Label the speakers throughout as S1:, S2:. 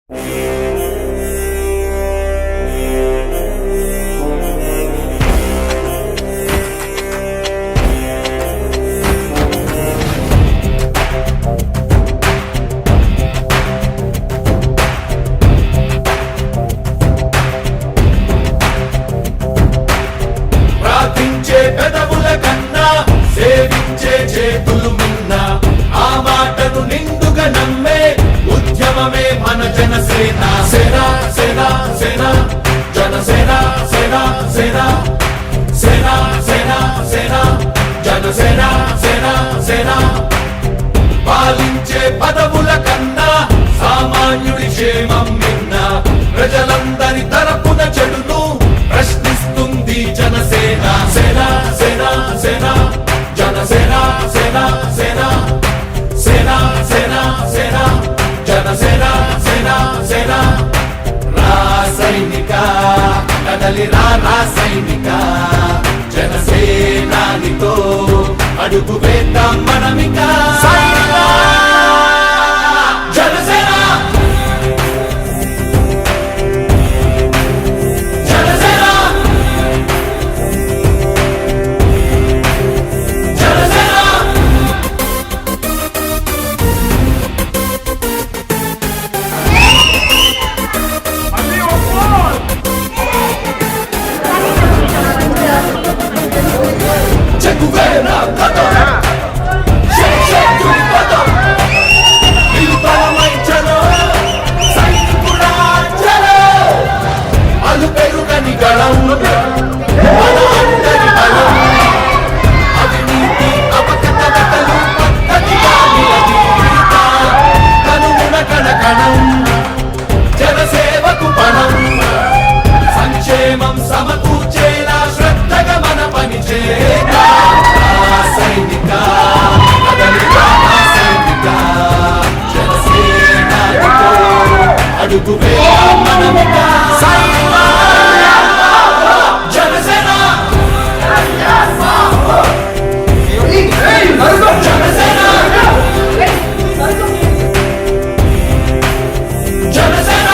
S1: ప్రార్థించే పెదవుల కన్నా సేవించే చేతులు మిన్న ఆ మాటను నిండుగా నమ్మే ఉద్యమమే మన జనసేన. సేన సేన సేన జనసేన సేన సేన సేన సేన సేన జనసేన సేన సేన. పాలించే పదవుల కన్నా సామాన్యుడి క్షేమం మిన్న ప్రజలందరి తరపున చెడును ప్రశ్నిస్తుంది జనసేన. సేన సేన సేన జనసేన సేన సేన సేన సేన సేన జనసేన సేన సేన. రాసైనిక కదలి రాసైనిక జనసేనానితో అడుగు వేద్దాం మనమిక. జనసేన జనసేన జనసేన. చెక్కువేరా కథ జనసేవకు పణం సంక్షేమం సమకూర్చేలా శ్రద్ధగా మన పని చేద్దాం. సైనిక సైనిక జనసేనానితో అడుగు వేద్దాం మనమిక. జనసేన జనసేన జనసేన.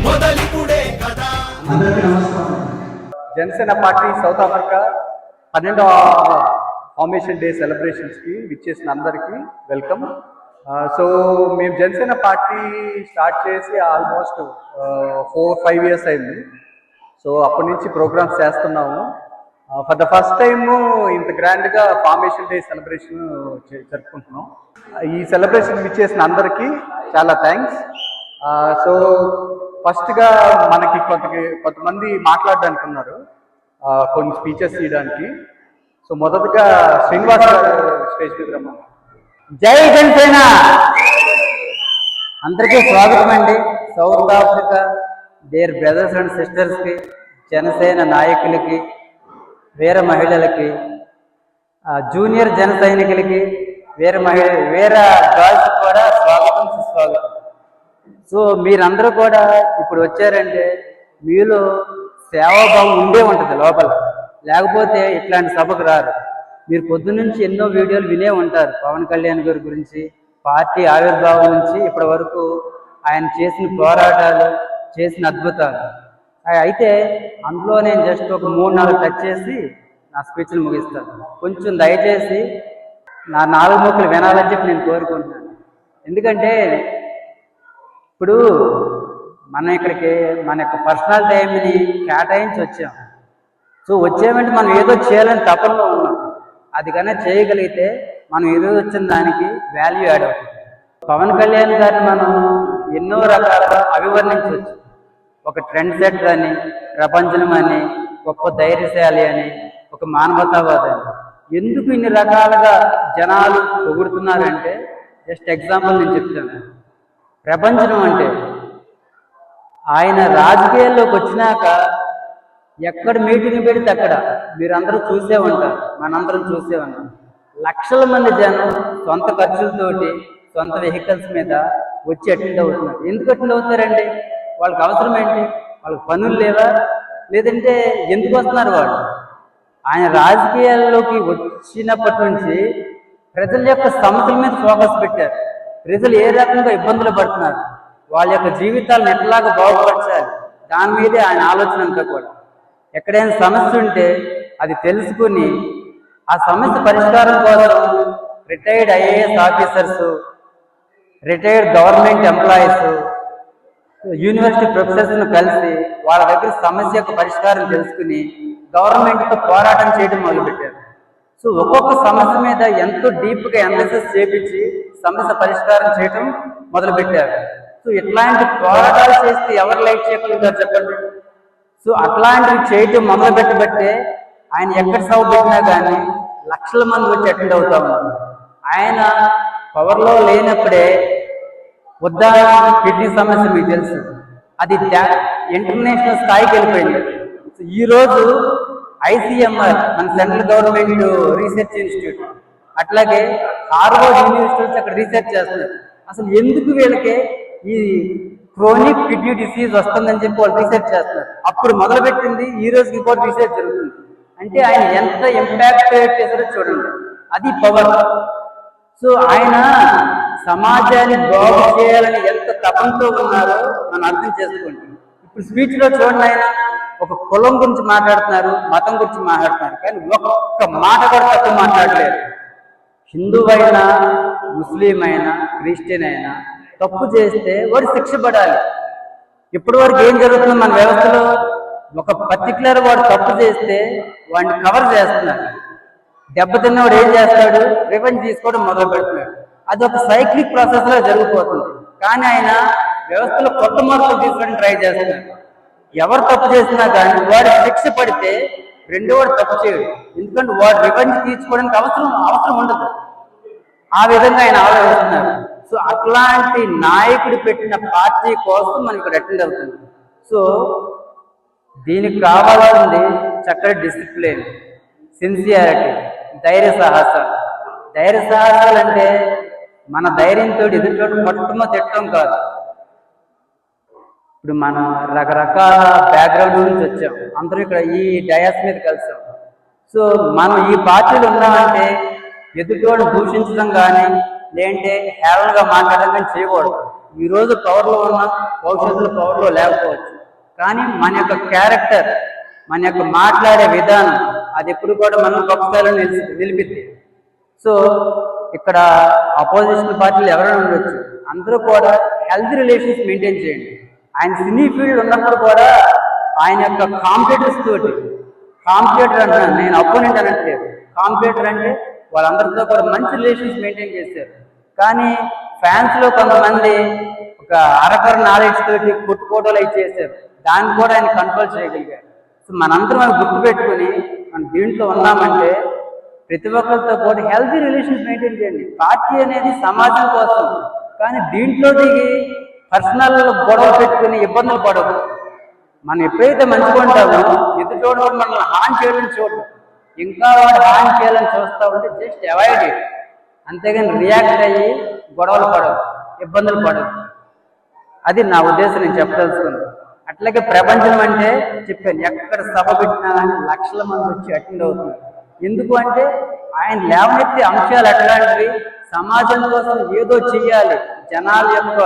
S1: మొదలిపుడే కదా.
S2: జనసేన పార్టీ సౌత్ ఆఫ్రికా 12వ ఫార్మేషన్ డే సెలబ్రేషన్స్కి విచ్చేసిన అందరికీ వెల్కమ్. సో మేము జనసేన పార్టీ స్టార్ట్ చేసి ఆల్మోస్ట్ 4-5 ఇయర్స్ అయింది. సో అప్పటి నుంచి ప్రోగ్రామ్స్ చేస్తున్నాము. ఫర్ ద ఫస్ట్ టైము ఇంత గ్రాండ్గా ఫార్మేషన్ డే సెలబ్రేషన్ జరుపుకుంటున్నాం. ఈ సెలబ్రేషన్ విచ్చేసిన అందరికీ చాలా థ్యాంక్స్. సో ఫస్ట్గా మనకి కొంతమంది మాట్లాడడానికి ఉన్నారు, కొన్ని స్పీచెస్ ఇవ్వడానికి. సో మొదటగా శ్రీనివాస్ గారు స్టేజ్ మీద రమ్మన్నారు.
S3: జై జనసేన. అందరికీ స్వాగతం అండి. South Africa there brothers and సిస్టర్స్కి, జనసేన నాయకులకి, వీర మహిళలకి, జూనియర్ జన సైనికులకి, వీర గర్ల్స్ కూడా స్వాగతం సుస్వాగతం. సో మీరందరూ కూడా ఇప్పుడు వచ్చారంటే మీలో సేవాభావం ఉండే ఉంటుంది లోపల, లేకపోతే ఇట్లాంటి సభకు రారు. మీరు పొద్దున్నుంచి ఎన్నో వీడియోలు వినే ఉంటారు పవన్ కళ్యాణ్ గారి గురించి, పార్టీ ఆవిర్భావం నుంచి ఇప్పటి వరకు ఆయన చేసిన పోరాటాలు, చేసిన అద్భుతాలు. అయితే అందులో నేను జస్ట్ ఒక 3-4 టచ్ చేసి నా స్పీచ్లు ముగిస్తాను. కొంచెం దయచేసి నా 4 ముక్కలు వినాలని చెప్పి నేను కోరుకుంటున్నాను. ఎందుకంటే ఇప్పుడు మన ఇక్కడికి మన యొక్క పర్సనల్ టైంని కేటాయించి వచ్చాం. సో వచ్చామంటే మనం ఏదో చేయాలని తపనలో ఉన్నాం. అది కన్నా చేయగలిగితే మనం ఈరోజు వచ్చిన దానికి వాల్యూ యాడ్ అవుతుంది. పవన్ కళ్యాణ్ గారిని మనం ఎన్నో రకాలుగా అభివర్ణించవచ్చు. ఒక ట్రెండ్ సెటర్ అని, ప్రపంచం అని, గొప్ప ధైర్యశాలి అని, ఒక మానవతావాది అని. ఎందుకు ఇన్ని రకాలుగా జనాలు పొగుడుతున్నారంటే జస్ట్ ఎగ్జాంపుల్ నేను చెప్తాను. ప్రపంచం అంటే ఆయన రాజకీయాల్లోకి వచ్చినాక ఎక్కడ మీటింగ్ పెడితే అక్కడ మీరందరూ చూసే ఉంటారు, మనందరం చూసే ఉన్నాం. లక్షల మంది జనం సొంత ఖర్చులతోటి సొంత వెహికల్స్ మీద వచ్చి అటెండ్ అవుతున్నారు. ఎందుకు అటెండ్ అవుతారండి? వాళ్ళకి అవసరం ఏంటి? వాళ్ళకి పనులు లేవా? లేదంటే ఎందుకు వస్తున్నారు వాళ్ళు? ఆయన రాజకీయాల్లోకి వచ్చినప్పటి నుంచి ప్రజల యొక్క సమస్యల మీద ఫోకస్ పెట్టారు. ప్రజలు ఏ రకంగా ఇబ్బందులు పడుతున్నారు, వాళ్ళ యొక్క జీవితాలను ఎట్లాగా బాగుపరచాలి, దాని మీదే ఆయన ఆలోచన అంతా కూడా. ఎక్కడైనా సమస్య ఉంటే అది తెలుసుకుని ఆ సమస్య పరిష్కారం కోసం retired IAS officers, retired government employees, university ప్రొఫెసర్స్ను కలిసి వాళ్ళ దగ్గర సమస్య యొక్క పరిష్కారం తెలుసుకుని గవర్నమెంట్తో పోరాటం చేయడం మొదలుపెట్టారు. సో ఒక్కొక్క సమస్య మీద ఎంతో డీప్గా అనాలిసిస్ చేపించి సమస్య పరిష్కారం చేయడం మొదలుపెట్టారు. సో ఇట్లాంటి పోరాటాలు చేస్తే ఎవరు లైట్ చేయగలుగుతారు చెప్పండి? సో అట్లాంటివి చేయటం మొదలు పెట్టబట్టే ఆయన ఎక్కడ సభ పెట్టినా కానీ లక్షల మంది వచ్చి అటెండ్ అవుతా ఉన్నారు. ఆయన పవర్లో లేనప్పుడే ఉదాహరణ కిడ్నీ సమస్య మీకు తెలుసు, అది ఇంటర్నేషనల్ స్థాయికి వెళ్ళిపోయింది. ఈరోజు ఐసిఎంఆర్ మన సెంట్రల్ గవర్నమెంట్ రీసెర్చ్ ఇన్స్టిట్యూట్, అట్లాగే హార్వర్డ్ యూనివర్సిటీస్ అక్కడ రీసెర్చ్ చేస్తున్నారు. అసలు ఎందుకు వీళ్ళకి ఈ క్రోనిక్ కిడ్నీ డిసీజ్ వస్తుందని చెప్పి వాళ్ళు రీసెర్చ్ చేస్తున్నారు. అప్పుడు మొదలుపెట్టింది ఈ రోజుకి కూడా రీసెర్చ్ జరుగుతుంది. అంటే ఆయన ఎంత ఇంపాక్ట్ చేశారో చూడండి, అది పవర్. సో ఆయన సమాజాన్ని బాగు చేయాలని ఎంత తపంతో ఉన్నారో మనం అర్థం చేసుకోండి. ఇప్పుడు స్పీచ్లో చూడండి, ఆయన ఒక కులం గురించి మాట్లాడుతున్నారు, మతం గురించి మాట్లాడుతున్నారు, కానీ ఒక్క మాట కూడా తక్కువ మాట్లాడలేరు. హిందువైనా, ముస్లిం అయినా, క్రిస్టియన్ అయినా తప్పు చేస్తే వాడు శిక్ష పడాలి. ఇప్పటి వరకు ఏం జరుగుతుంది మన వ్యవస్థలో? ఒక పర్టికులర్ వాడు తప్పు చేస్తే వాడిని కవర్ చేస్తున్నారు. దెబ్బతిన్నవాడు ఏం చేస్తాడు? రివెంజ్ తీసుకోవడం మొదలు పెడుతున్నాడు. అది ఒక సైక్లిక్ ప్రాసెస్ లో జరిగిపోతుంది. కానీ ఆయన వ్యవస్థలో కొత్త మార్పులు తీసుకోవడానికి ట్రై చేస్తున్నారు. ఎవరు తప్పు చేసినా కానీ వాడు శిక్ష పడితే రెండో వాడు తప్పు చేయడు. ఎందుకంటే వాడు రివెంజ్ తీర్చుకోవడానికి అవసరం ఉండదు. ఆ విధంగా ఆయన ఆలోచిస్తున్నారు. సో అట్లాంటి నాయకుడు పెట్టిన పార్టీ కోసం మనం ఇక్కడ అటెండ్ అవుతుంది. సో దీనికి కావాల్సింది చక్కటి డిసిప్లిన్, సిన్సియారిటీ, ధైర్య సాహసాలు. ధైర్య సాహసాలు అంటే మన ధైర్యంతో ఎదుటి మొట్టమొదటి తిట్టడం కాదు. ఇప్పుడు మనం రకరకాల బ్యాక్గ్రౌండ్ నుంచి వచ్చాం, అందరూ ఇక్కడ ఈ డయాస్ మీద కలిసాం. సో మనం ఈ పార్టీలు ఉన్నామంటే ఎదుటివాడు దూషించడం కానీ లేదంటే హేళనగా మాట్లాడడం కానీ చేయకూడదు. ఈరోజు పవర్లో ఉన్నాం, భవిష్యత్తులో పవర్లో లేకపోవచ్చు, కానీ మన యొక్క క్యారెక్టర్, మన యొక్క మాట్లాడే విధానం అది ఎప్పుడు కూడా మనం గొప్ప స్థాయిలో నిలిపిద్ది. సో ఇక్కడ అపోజిషన్ పార్టీలు ఎవరైనా ఉండొచ్చు, అందరూ కూడా హెల్తీ రిలేషన్స్ మెయింటైన్ చేయండి. ఆయన సినీ ఫీల్డ్ ఉన్నప్పుడు కూడా ఆయన యొక్క కాంపిటేటర్స్ తోటి, కాంపిటేటర్ అంటున్నాను నేను, అపోనెంట్ అనట్లేదు, కాంపిటేటర్ అంటే వాళ్ళందరితో కూడా మంచి రిలేషన్స్ మెయింటైన్ చేశారు. కానీ ఫ్యాన్స్లో కొంతమంది ఒక అరకర నాలెడ్జ్ తోటి కొట్టుకోవడాలు అవి చేశారు. దాన్ని కూడా ఆయన కంట్రోల్ చేయగలిగారు. సో మనందరం మనం గుర్తుపెట్టుకుని మనం దీంట్లో ఉన్నామంటే ప్రతి ఒక్కరితో కూడా హెల్తీ రిలేషన్స్ మెయింటైన్ చేయండి. పార్టీ అనేది సమాజం కోసం, కానీ దీంట్లో దిగి పర్సనల్ గొడవ పెట్టుకుని ఇబ్బందులు పడదు. మనం ఎప్పుడైతే మంచిగా ఉంటామో ఎదుటోడు మనల్ని హాని చేయాలని చూడదు, ఇంకా వాడు హాని చేయాలని చూస్తూ ఉంటే జస్ట్ అవాయిడ్ ఇట్, అంతేగాని రియాక్ట్ అయ్యి గొడవలు పడవు, ఇబ్బందులు పడవు. అది నా ఉద్దేశం, నేను చెప్పదలుచుకున్నాను. అట్లాగే ప్రపంచం అంటే చెప్పాను, ఎక్కడ సభ పెట్టినా కానీ లక్షల మంది వచ్చి అటెండ్ అవుతున్నారు. ఎందుకు అంటే ఆయన లేవనెత్తే అంశాలు ఎట్లాంటివి, సమాజం కోసం ఏదో చెయ్యాలి, జనాల యొక్క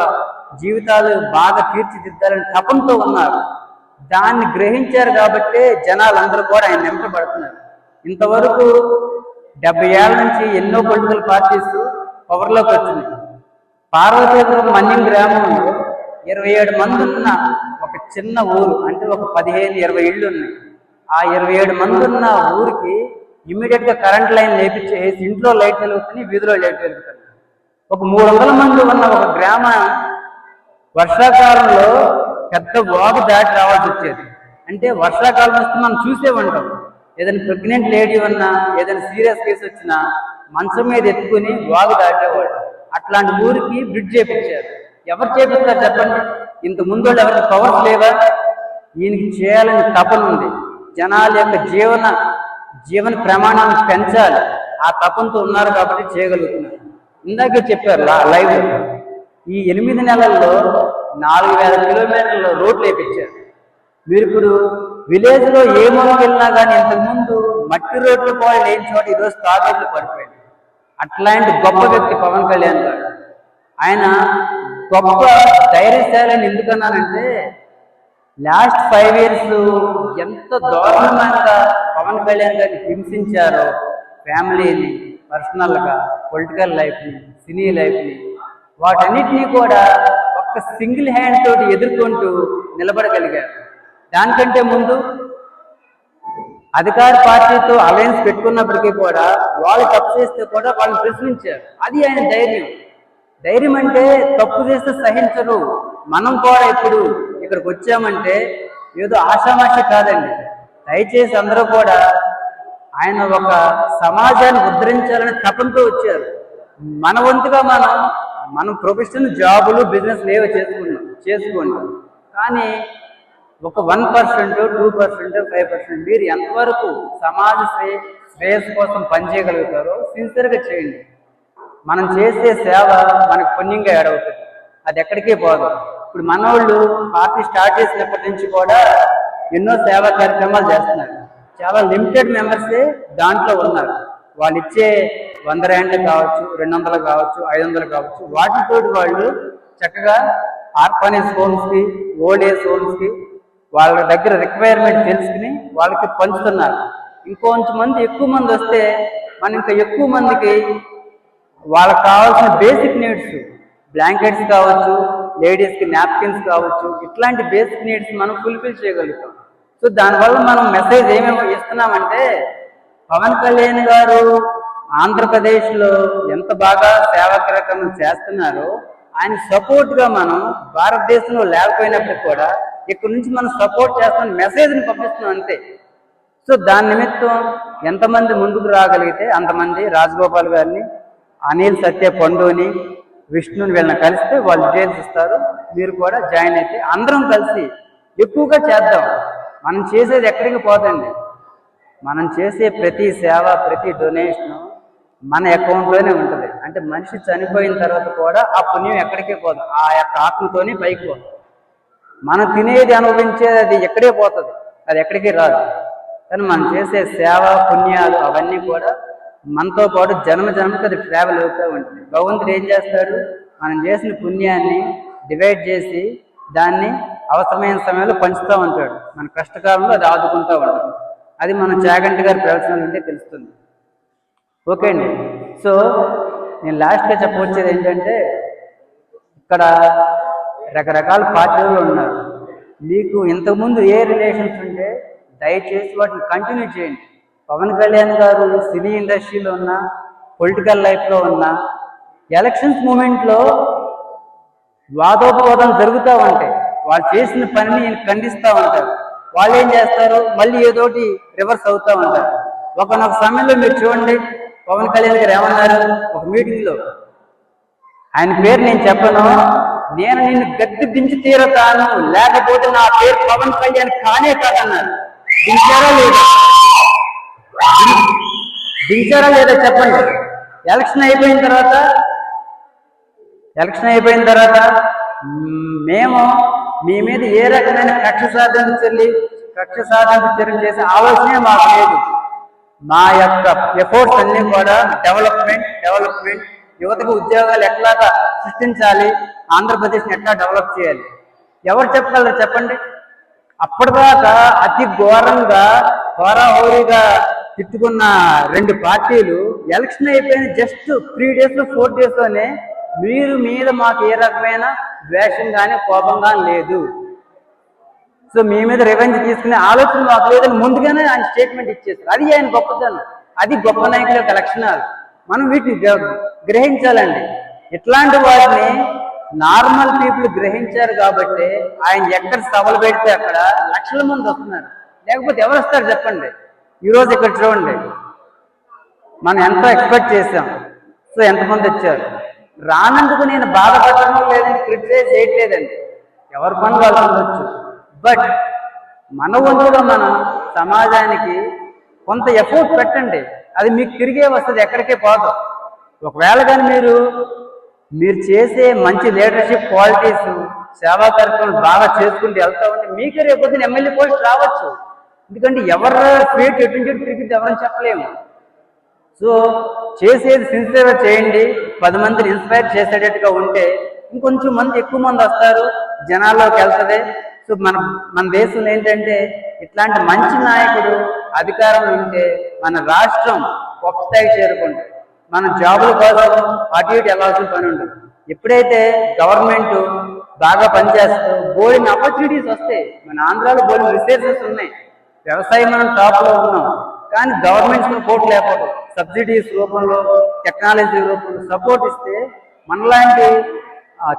S3: జీవితాలు బాగా తీర్చిదిద్దాలని తపంతో ఉన్నారు. దాన్ని గ్రహించారు కాబట్టే జనాలందరూ కూడా ఆయన వెంటబడుతున్నారు. ఇంతవరకు 70 ఏళ్ళ నుంచి ఎన్నో పొలిటికల్ పార్టీస్ పవర్లోకి వచ్చినాయి. పార్వతీపురం మన్యం గ్రామంలో 27 మంది ఉన్న ఒక చిన్న ఊరు, అంటే ఒక 15-20 ఇళ్ళు ఉన్నాయి. ఆ 27 మంది ఉన్న ఊరికి ఇమ్మీడియట్గా కరెంట్ లైన్ లేపించేసి ఇంట్లో లైట్ వెలుగుతుంది, వీధిలో లైట్ వెలుగుతుంది. ఒక 300 మంది ఉన్న ఒక గ్రామం వర్షాకాలంలో పెద్ద వాగు దాటి రావాల్సి వచ్చేది. అంటే వర్షాకాలం వస్తే మనం చూసే ఉంటాం, ఏదైనా ప్రెగ్నెంట్ లేడీ ఉన్నా, ఏదైనా సీరియస్ కేసు వచ్చినా మంచం మీద ఎత్తుకుని వాగు దాటేవాడు. అట్లాంటి ఊరికి బ్రిడ్జ్ చేపించారు. ఎవరు చేపిస్తారు చెప్పండి? ఇంత ముందు వాళ్ళు ఎవరికి పవర్స్ లేవా? ఈయనకి చేయాలని తపన ఉంది. జనాల యొక్క జీవన ప్రమాణాన్ని పెంచాలి, ఆ తపంతో ఉన్నారు కాబట్టి చేయగలుగుతున్నారు. ఇందాకే చెప్పారు లైవ్, ఈ 8 నెలల్లో 4000 కిలోమీటర్ల రోడ్లు వేయించారు. మీరు ఇప్పుడు విలేజ్లో ఏ మూలకి వెళ్ళినా కానీ ఇంతకుముందు మట్టి రోడ్లు కూడా లేని చోట ఈరోజు తార్ రోడ్లు పడిపోయాయి. అట్లాంటి గొప్ప వ్యక్తి పవన్ కళ్యాణ్ గారు. ఆయన గొప్ప ధైర్యశాలని ఎందుకన్నానంటే లాస్ట్ 5 years ఎంత దారుణంగా పవన్ కళ్యాణ్ గారిని హింసించారో, ఫ్యామిలీని, పర్సనల్గా, పొలిటికల్ లైఫ్ని, సినీ లైఫ్ని, వాటన్నిటినీ కూడా ఒక్క సింగిల్ హ్యాండ్ తోటి ఎదుర్కొంటూ నిలబడగలిగారు. దానికంటే ముందు అధికార పార్టీతో అలయన్స్ పెట్టుకున్నప్పటికీ కూడా వాళ్ళు తప్పు చేస్తే కూడా వాళ్ళని ప్రశ్నించారు. అది ఆయన ధైర్యం. ధైర్యం అంటే తప్పు చేస్తే సహించరు. మనం కూడా ఇప్పుడు ఇక్కడికి వచ్చామంటే ఏదో ఆషామాషి కాదండి. దయచేసి అందరూ కూడా ఆయన ఒక సమాజాన్ని ఉద్ధరించాలని తపంతో వచ్చారు. మన వంతుగా మనం ప్రొఫెషనల్ జాబులు బిజినెస్లు ఏవో చేసుకుంటాం. కానీ ఒక 1%, 2%, 5% మీరు ఎంతవరకు సమాజ శ్రేయస్సు కోసం పనిచేయగలుగుతారో సిన్సియర్గా చేయండి. మనం చేసే సేవ మనకు పుణ్యంగా ఏడవుతుంది, అది ఎక్కడికే పోదు. ఇప్పుడు మనోళ్ళు పార్టీ స్టార్ట్ చేసినప్పటి నుంచి కూడా ఎన్నో సేవా కార్యక్రమాలు చేస్తున్నారు. చాలా లిమిటెడ్ మెంబర్సే దాంట్లో ఉన్నారు. వాళ్ళు ఇచ్చే 100 రూపాయలు కావచ్చు, 200 కావచ్చు, 500 కావచ్చు, వాటితో వాళ్ళు చక్కగా ఆర్ఫనేజ్ హోమ్స్కి, ఓల్డ్ ఏజ్ హోమ్స్కి వాళ్ళ దగ్గర రిక్వైర్మెంట్ తెలుసుకుని వాళ్ళకి పంచుతున్నారు. ఇంకొంచెం మంది ఎక్కువ మంది వస్తే మనం ఇంకా ఎక్కువ మందికి వాళ్ళకి కావాల్సిన బేసిక్ నీడ్స్, బ్లాంకెట్స్ కావచ్చు, లేడీస్కి నాప్కిన్స్ కావచ్చు, ఇట్లాంటి బేసిక్ నీడ్స్ మనం ఫుల్ఫిల్ చేయగలుగుతాం. సో దానివల్ల మనం మెసేజ్ ఏమేమి ఇస్తున్నామంటే పవన్ కళ్యాణ్ గారు ఆంధ్రప్రదేశ్లో ఎంత బాగా సేవా కార్యక్రమం చేస్తున్నారో ఆయన సపోర్ట్గా మనం భారతదేశంలో లేకపోయినప్పటికీ కూడా ఇక్కడ నుంచి మనం సపోర్ట్ చేస్తామని మెసేజ్ని పంపిస్తున్నాం అంతే. సో దాని నిమిత్తం ఎంతమంది ముందుకు రాగలిగితే అంతమంది రాజగోపాల్ గారిని, అనిల్ సత్య పండుని, విష్ణుని వీళ్ళని కలిస్తే వాళ్ళు డీటెయిల్స్ ఇస్తారు. మీరు కూడా జాయిన్ అయితే అందరం కలిసి ఎక్కువగా చేద్దాం. మనం చేసేది ఎక్కడికి పోదండి. మనం చేసే ప్రతి సేవ, ప్రతి డొనేషను మన అకౌంట్లోనే ఉంటుంది. అంటే మనిషి చనిపోయిన తర్వాత కూడా ఆ పుణ్యం ఎక్కడికే పోదు, ఆ యొక్క ఆత్మతోనే పైకి పోదు. మనం తినేది అనుభవించేది అది ఎక్కడే పోతుంది, అది ఎక్కడికి రాదు. కానీ మనం చేసే సేవ, పుణ్యాలు అవన్నీ కూడా మనతో పాటు జన్మకి అది ట్రావెల్ అవుతూ ఉంటుంది. భగవంతుడు ఏం చేస్తాడు, మనం చేసిన పుణ్యాన్ని డివైడ్ చేసి దాన్ని అవసరమైన సమయంలో పంచుతూ ఉంటాడు. మన కష్టకాలంలో అది ఆదుకుంటూ ఉంటాడు. అది మన చాగంటి గారి ప్రవచనాలు ఉంటే తెలుస్తుంది. ఓకే అండి. సో నేను లాస్ట్గా చెప్పవచ్చేది ఏంటంటే ఇక్కడ రకరకాల పార్టీలు ఉన్నారు. మీకు ఇంతకుముందు ఏ రిలేషన్స్ ఉంటే దయచేసి వాటిని కంటిన్యూ చేయండి. పవన్ కళ్యాణ్ గారు సినీ ఇండస్ట్రీలో ఉన్న, పొలిటికల్ లైఫ్లో ఉన్న, ఎలక్షన్స్ మూమెంట్లో వాదోపవాదం జరుగుతూ ఉంటాయి. వాళ్ళు చేసిన పనిని ఖండిస్తూ ఉంటారు. వాళ్ళు ఏం చేస్తారు, మళ్ళీ ఏదోటి రివర్స్ అవుతూ ఉంటారు. ఒకనొక సమయంలో మీరు చూడండి, పవన్ కళ్యాణ్ గారు ఏమన్నారు ఒక మీటింగ్లో, ఆయన పేరు నేను చెప్పను, నేను నిన్ను గద్దె దించి తీరతాను, లేకపోతే నా పేరు పవన్ కళ్యాణ్ కానే కాదన్నారు. దించారా లేదా చెప్పండి. ఎలక్షన్ అయిపోయిన తర్వాత మేము మీ మీద ఏ రకమైన కక్ష సాధన చర్యలు చేసే ఆలోచనే మాకు లేదు. మా యొక్క ఎఫోర్ట్స్ అన్నీ కూడా డెవలప్మెంట్, యువతకు ఉద్యోగాలు ఎట్లాగా సృష్టించాలి, ఆంధ్రప్రదేశ్ని ఎట్లా డెవలప్ చేయాలి, ఎవరు చెప్పగలరు చెప్పండి. అప్పటిదాకా అతి ఘోరంగా హోరాహోరీగా తిట్టుకున్న 2 పార్టీలు ఎలక్షన్ అయిపోయిన జస్ట్ 3 days 4 daysలోనే మీరు మీద మాకు ఏ రకమైన ద్వేషం కానీ కోపం కానీ లేదు, సో మీ మీద రివెంజ్ తీసుకునే ఆలోచన మాకు లేదని ముందుగానే ఆయన స్టేట్మెంట్ ఇచ్చేస్తారు. అది ఆయన గొప్పతనం, అది గొప్ప నాయకుల యొక్క లక్షణాలు. మనం వీటిని గ్రహించాలండి. ఇట్లాంటి వాటిని నార్మల్ పీపుల్ గ్రహించారు కాబట్టి ఆయన ఎక్కడ సభలు పెడితే అక్కడ లక్షల మంది వస్తున్నారు. లేకపోతే ఎవరు వస్తారు చెప్పండి. ఈరోజు ఇక్కడ చూడండి, మనం ఎంతో ఎక్స్పెక్ట్ చేసాం, సో ఎంతమంది వచ్చారు. రానందుకు నేను బాధపడటం లేదని క్రిటిసైజ్ చేయట్లేదండి, ఎవరి పనులు వాళ్ళు ఉండొచ్చు. బట్ మన వంతుగా మనం సమాజానికి కొంత ఎఫోర్ట్ పెట్టండి. అది మీకు తిరిగే వస్తుంది, ఎక్కడికే పోదు. ఒకవేళ కానీ మీరు చేసే మంచి లీడర్షిప్ క్వాలిటీస్, సేవా కార్యక్రమాలు బాగా చేసుకుంటూ వెళ్తా ఉంటే మీకే రేపొద్దున ఎమ్మెల్యే పోస్ట్ రావచ్చు. ఎందుకంటే ఎవరు ఫేట్ ఎటువంటి తిరిగి ఎవరని చెప్పలేము. సో చేసేది సిన్సియర్గా చేయండి. 10 మందిని ఇన్స్పైర్ చేసేటట్టుగా ఉంటే ఇంకొంచెం ఎక్కువ మంది వస్తారు, జనాల్లోకి వెళ్తుంది. సో మన దేశంలో ఏంటంటే ఇట్లాంటి మంచి నాయకుడు అధికారంలో ఉంటే మన రాష్ట్రం గొప్ప స్థాయికి చేరుకుంటుంది. మన జాబుల కోసం అటు ఇటు వెళ్ళాల్సిన పని ఉండదు. ఎప్పుడైతే గవర్నమెంట్ బాగా పనిచేస్తూ బోల్డ్ ఆపర్చునిటీస్ వస్తాయి. మన ఆంధ్రాలో బోల్డ్ రిసోర్సెస్ ఉన్నాయి. వ్యవసాయం మనం టాప్లో ఉన్నాం, కానీ గవర్నమెంట్ సపోర్ట్ లేకపోతే సబ్సిడీస్ రూపంలో, టెక్నాలజీ రూపంలో సపోర్ట్ ఇస్తే మనలాంటి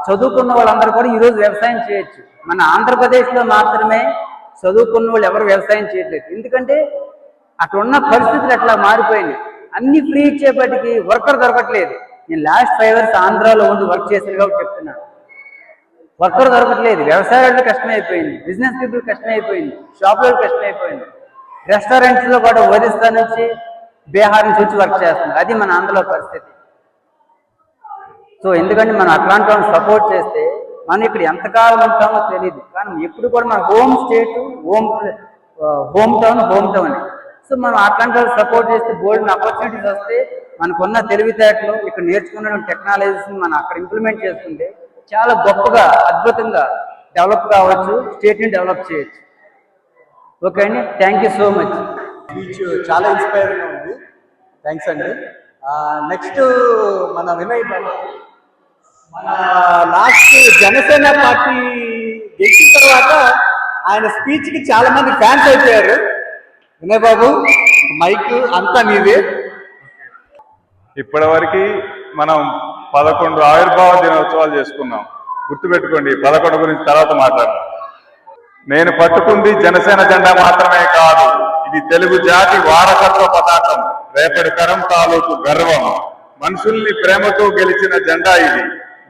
S3: చదువుకున్న వాళ్ళందరూ కూడా ఈరోజు వ్యవసాయం చేయొచ్చు. మన ఆంధ్రప్రదేశ్లో మాత్రమే చదువుకున్న వాళ్ళు ఎవరు వ్యవసాయం చేయట్లేదు. ఎందుకంటే అక్కడ ఉన్న పరిస్థితులు అట్లా మారిపోయినాయి. అన్ని ఫ్రీ ఇచ్చేపటికి వర్కర్ దొరకట్లేదు. నేను లాస్ట్ 5 years ఆంధ్రాలో ఉండి వర్క్ చేశాను కాబట్టి చెప్తున్నాను. వర్కర్ దొరకట్లేదు, వ్యవసాయాలు కష్టమైపోయింది, బిజినెస్ పీపుల్ కష్టమైపోయింది, షాపులో కష్టమైపోయింది, రెస్టారెంట్స్లో కూడా ఒరిస్సా నుంచి, బీహార్ నుంచి వచ్చి వర్క్ చేస్తున్నారు. అది మన ఆంధ్రలో పరిస్థితి. సో ఎందుకంటే మనం అట్లాంటి వాళ్ళని సపోర్ట్ చేస్తే మనం ఇక్కడ ఎంతకాలం ఉంటామో తెలియదు, కానీ ఎప్పుడు కూడా మన home state, home town. So మనం అట్లాంటి వాళ్ళు సపోర్ట్ చేస్తే బోల్డ్ ఆపర్చునిటీస్ వస్తే మనకున్న తెలివితేటలు, ఇక్కడ నేర్చుకున్న టెక్నాలజీస్ని మనం అక్కడ ఇంప్లిమెంట్ చేసుకుంటే చాలా గొప్పగా, అద్భుతంగా డెవలప్ కావచ్చు, స్టేట్ని డెవలప్ చేయొచ్చు. ఓకే అండి, thank you so much.
S2: Speech చాలా ఇన్స్పైరింగ్గా ఉంది. థ్యాంక్స్ అండి. నెక్స్ట్ మన వినయ్ బాబు. మన లాస్ట్ జనసేన పార్టీ గెలిచిన తర్వాత ఆయన స్పీచ్కి చాలా మంది ఫ్యాన్స్ అయిపోయారు. వినయ్ బాబు, మైక్ అంతా నీదే.
S4: ఇప్పటివరకు మనం 11 ఆవిర్భావ దినోత్సవాలు చేసుకున్నాం. గుర్తుపెట్టుకోండి, 11 గురించి తర్వాత మాట్లాడదాం. నేను పట్టుకుంది జనసేన జెండా మాత్రమే కాదు, ఇది తెలుగు జాతి వారసత్వ పతాకం, రేపటి తరం తాలూకు గర్వం. మనుషుల్ని ప్రేమతో గెలిచిన జెండా ఇది.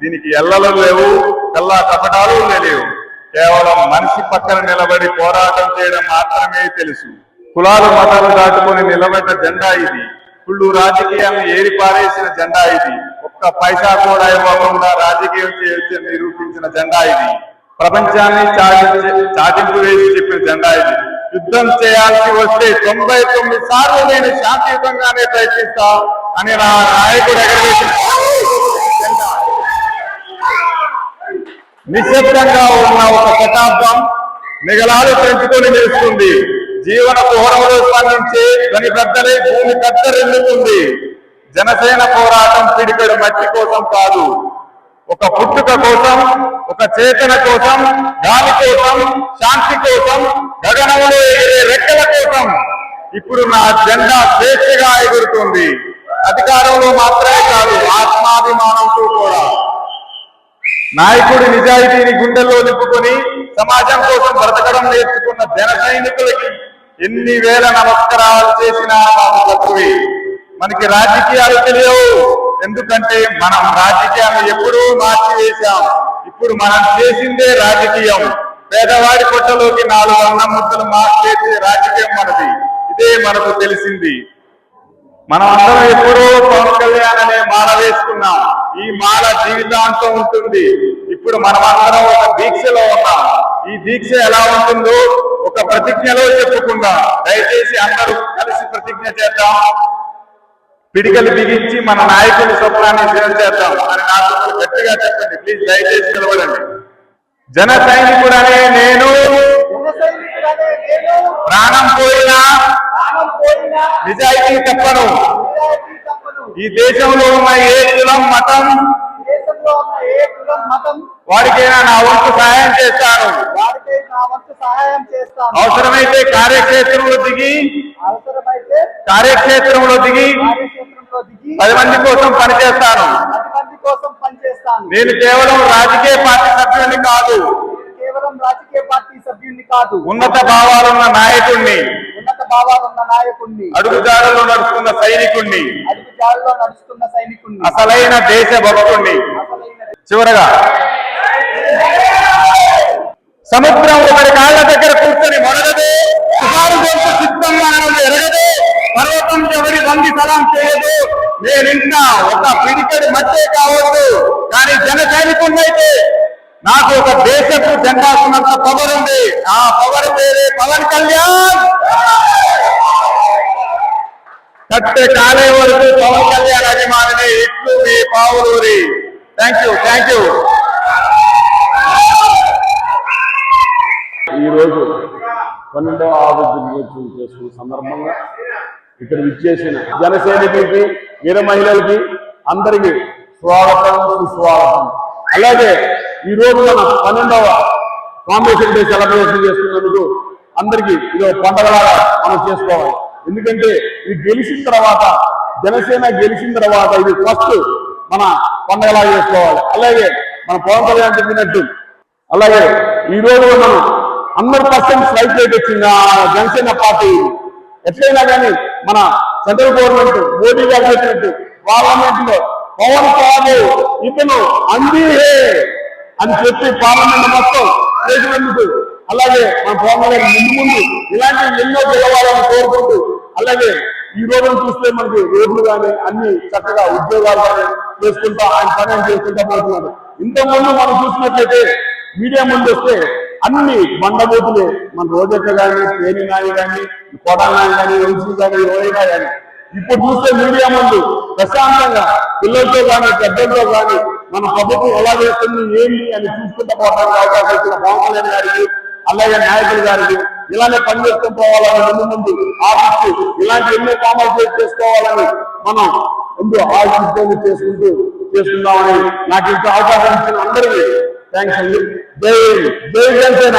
S4: దీనికి ఎల్లలు లేవు, కల్లా కపటాలు లేవు. కేవలం మనిషి పక్కన నిలబడి పోరాటం చేయడం మాత్రమే తెలుసు. కులాలు మతాలు దాటుకొని నిలబడ్డ జెండా ఇది. కుళ్ళు రాజకీయాన్ని ఏరిపారేసిన జెండా ఇది. ఒక్క పైసా కూడా ఇవ్వకుండా రాజకీయం చేయొచ్చు నిరూపించిన జెండా ఇది. ప్రపంచాన్ని చాటింపు వేసి చెప్పిన జెండా ఇది. యుద్ధం చేయాల్సి వస్తే 99 సార్లు నేను శాంతియుతంగానే ప్రయత్నిస్తా అని నా నాయకుడు ఎగరవేసిన జెండా. నిశ్శబ్దంగా ఉన్న ఒక శతాబ్దం నిగలాలు పెంచుకొని నిలుస్తుంది. జీవన కుహరంలో స్పందించి ధ్వని పెద్దలై భూమి కత్తరిల్లుతుంది. జనసేన పోరాటం పిడికడు మట్టి కోసం కాదు, ఒక పుట్టుక కోసం, ఒక చేతన కోసం, గాలి కోసం, శాంతి కోసం, గగనంలో ఎగిరే రెక్కల కోసం. ఇప్పుడు నా జెండా స్వేచ్ఛగా ఎగురుతుంది. అధికారంలో మాత్రమే కాదు, ఆత్మాభిమానంతో కూడా. నాయకుడి నిజాయితీని గుండెల్లో నింపుకొని సమాజం కోసం బ్రతకడం నేర్చుకున్న జన సైనికులకి ఎన్ని వేల నమస్కారాలు చేసినా మాకు తక్కువే. మనకి రాజకీయాలు తెలియవు, ఎందుకంటే మనం రాజకీయాన్ని ఎప్పుడూ మార్చివేశాం. ఇప్పుడు మనం చేసిందే రాజకీయం. పేదవాడి పొట్టలోకి 4 అన్నం ముద్దలు మార్చేసే రాజకీయం మనది. ఇదే మనకు తెలిసింది. మనం అందరం ఎప్పుడూ పవన్ కళ్యాణ్ అనే మాల వేసుకున్నాం. ఈ మాల జీవితాంతం ఉంటుంది. ఇప్పుడు మనమందరం ఒక దీక్షలో ఉన్నాం. ఈ దీక్ష ఎలా ఉంటుందో ఒక ప్రతిజ్ఞలో చెప్పుకుందాం. దయచేసి అందరూ కలిసి ప్రతిజ్ఞ చేద్దాం. పిడికలు బిగించి మన నాయకుని స్వప్నాన్ని సేవ చేద్దాం అని నాకు గట్టిగా చెప్పండి ప్లీజ్. దయచేసి నిలబడండి. జన సైనికుడనే నేను ప్రాణం పోయినా నిజాయితీ తప్పను. ఈ దేశంలో ఉన్న ఏ కులం మతం వాడికైనా నా వంతు సహాయం చేస్తాను. అవసరమైతే కార్యక్షేత్రంలో దిగి 10 మంది కోసం పనిచేస్తాను. నేను కేవలం రాజకీయ పార్టీ సభ్యుడిని కాదు, ఉన్నత భావాలున్న నాయకుడిని, అడుగుజాడలో నడుస్తున్న సైనికుడిని, అసలైన దేశ భక్తుడిని. చివరగా సముద్రం ఒకరి కాళ్ళ దగ్గర కూర్చొని మొదలదు, సుమారు గొంతు సిద్ధంగా ఎరగదు, పర్వతం ఎవరి వంగి సలాం చేయదు. నేను ఇంకా ఒక పిడికడి మధ్య కావద్దు, కానీ జన సైనికున్నైతే నాకు ఒక దేశపు జెండాకున్నంత పవర్ ఉంది. ఆ పవర్ పేరే పవన్ కళ్యాణ్. కట్టె కాలే వరకు పవన్ కళ్యాణ్ అభిమానిని ఇట్లు మీ Pavuluri. Thank you, thank you.
S5: ఈరోజు 12వ ఆవిర్భావ దినోత్సవం చేసుకున్న సందర్భంగా ఇక్కడ విచ్చేసిన జన సైనికులకి, వీర మహిళలకి అందరికీ స్వాగతం, సుస్వాగతం. అలాగే ఈరోజు మన 12వ ఫార్మేషన్ డే సెలబ్రేషన్ చేసుకున్నందుకు అందరికీ ఇది పండగలాగా మనం చేసుకోవాలి. ఎందుకంటే ఇది గెలిచిన తర్వాత, జనసేన గెలిచిన తర్వాత ఇది ఫస్ట్ మన పండగలాగా చేసుకోవాలి. అలాగే మన పవన్ కళ్యాణ్ చెప్పినట్టు, అలాగే ఈ రోజు మనం 100% స్ట్రైక్ రేట్ వచ్చింది జనసేన పార్టీ. ఎట్లయినా కానీ మన సెంట్రల్ గవర్నమెంట్ మోడీ గారు చెప్పినట్టు పార్లమెంట్ లో పవన్ కాదు ఇతను అందిహే అని చెప్పి పార్లమెంట్ మొత్తం చేసినందుకు, అలాగే మన పవన్ కళ్యాణ్ ముందు ఇలాంటి ఎన్నో గెలవాలని కోరుకుంటూ, అలాగే ఈ రోజును చూస్తే మనకి రోడ్లు కానీ అన్ని చక్కగా ఉద్యోగాలు కానీ చేసుకుంటా ఆయన పని చేసుకుంటా పోతున్నారు. ఇంతకుముందు మనం చూసినట్లయితే మీడియా ముందు వస్తే అన్ని బండబూతులే, మన రోజక్క కానీ, పేని నాని కానీ, కోడాల నాని కానీ, వంశీ కానీ, ఎవరైనా కానీ. ఇప్పుడు చూస్తే మీడియా ముందు ప్రశాంతంగా పిల్లలతో కానీ, పెద్దలతో కానీ మన ప్రభుత్వం ఎలా చేస్తుంది ఏంటి అని చూసుకుంటూ పోవడానికి అవకాశం ఇచ్చిన పవన్ కళ్యాణ్ గారికి, అలాగే నాయకులు గారికి ఇలానే పనిచేస్తూ పోవాలని ముందు ఆఫీసు ఇలాంటి ఎన్నో కామర్స్ చేసుకోవాలని మనం ముందు ఆలోచన చేసుకుందామని నాకు ఇంత అవకాశం ఇచ్చిన అందరికీ థ్యాంక్స్ అండి. జై జై జనసేన.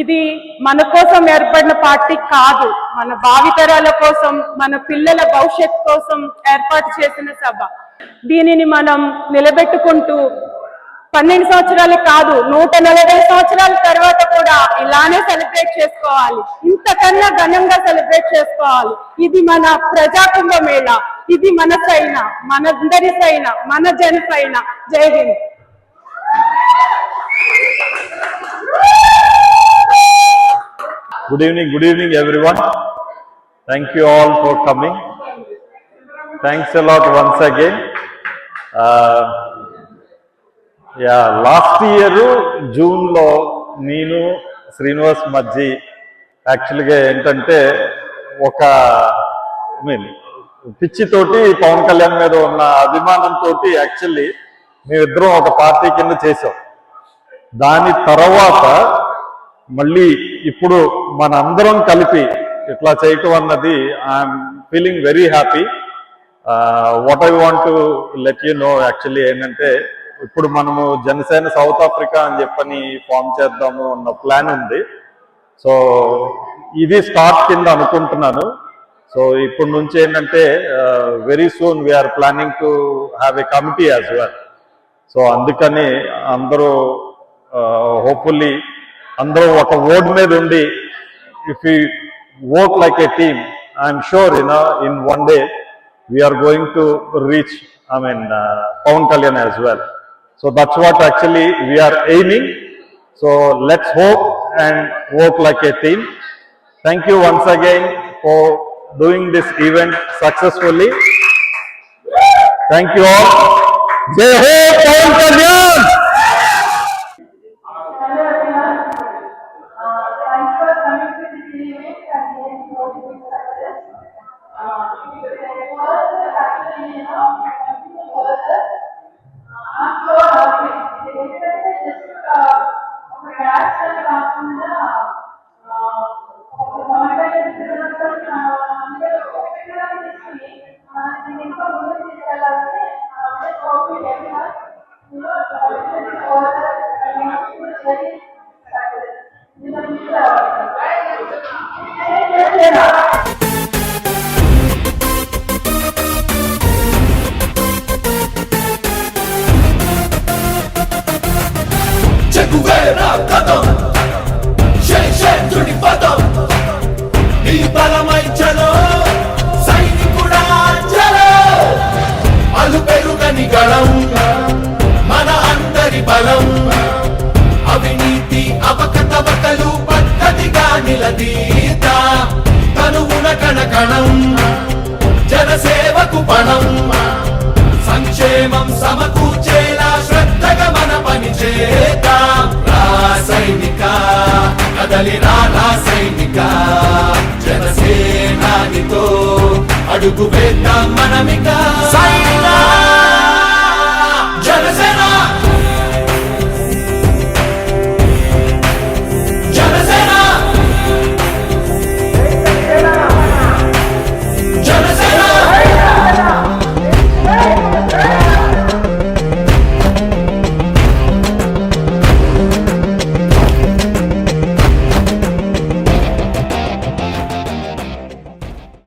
S6: ఇది మన కోసం ఏర్పడిన పార్టీ కాదు, మన భావితరాల కోసం, మన పిల్లల భవిష్యత్ కోసం ఏర్పాటు చేసిన సభ. దీనిని మనం నిలబెట్టుకుంటూ 12 సంవత్సరాలు కాదు 140 సంవత్సరాల తర్వాత కూడా ఇలానే సెలబ్రేట్ చేసుకోవాలి, ఇంతకన్నా ఘనంగా సెలబ్రేట్ చేసుకోవాలి. ఇది మన ప్రజాకుంభమేళ, ఇది మన సైన, మనందరి సైన, మన జన సైన. జై Hind.
S4: Good evening everyone. Thank you all for coming. Thanks a lot once again. Last year June lo neenu Srinivas Majji actually ga entante oka పిచ్చి తోటి పవన్ కళ్యాణ్ మీద ఉన్న అభిమానం తోటి యాక్చువల్లీ మేమిద్దరం ఒక పార్టీ కింద చేసాం. దాని తర్వాత మళ్ళీ ఇప్పుడు మన అందరం కలిపి ఇట్లా చేయటం అన్నది I'm feeling very happy. What I want to let you know actually ఏంటంటే, ఇప్పుడు మనము జనసేన సౌత్ ఆఫ్రికా అని చెప్పని ఫామ్ చేద్దాము అన్న ప్లాన్ ఉంది. సో ఇది స్టార్ట్ కింద అనుకుంటున్నాను. సో ఇప్పటి నుంచి ఏంటంటే very soon we're planning to have a committee as well. So అందుకని అందరూ హోప్ఫుల్లీ అందరూ ఒక ఓడ్ మీద ఉండి, if you work like a team, I'm sure in one day we're going to reach Pavan Kalyan as well. So that's what actually we're aiming. So let's hope and work like a team. Thank you once again for doing this event successfully. Thank you all. జై హో Pawan Kalyan.
S7: It was actually, cancer కాకుండా ఒక government అందరూ ఒకటిగా తీసుకుని దీన్ని ఇంకా ముందుకు తీసుకెళ్ళాలని కోవిడ్
S1: చెగువేరా కథం శేషేంద్రుడి పదం నీ బలమై చలో సైనికుడా చలో అలు పెరుగని గళం మన అందరి బలం అవినీతి అవకతవకలు పద్ధతిగా నిలదీత తనువున కణకణం జనసేవకు పణం సంక్షేమం సమకూర్చేలా శ్రద్ధగా మన పని చేద్దాం రా సైనిక కదలిరా రా సైనిక జనసేనానితో అడుగు వేద్దాం మనమిక సైనిక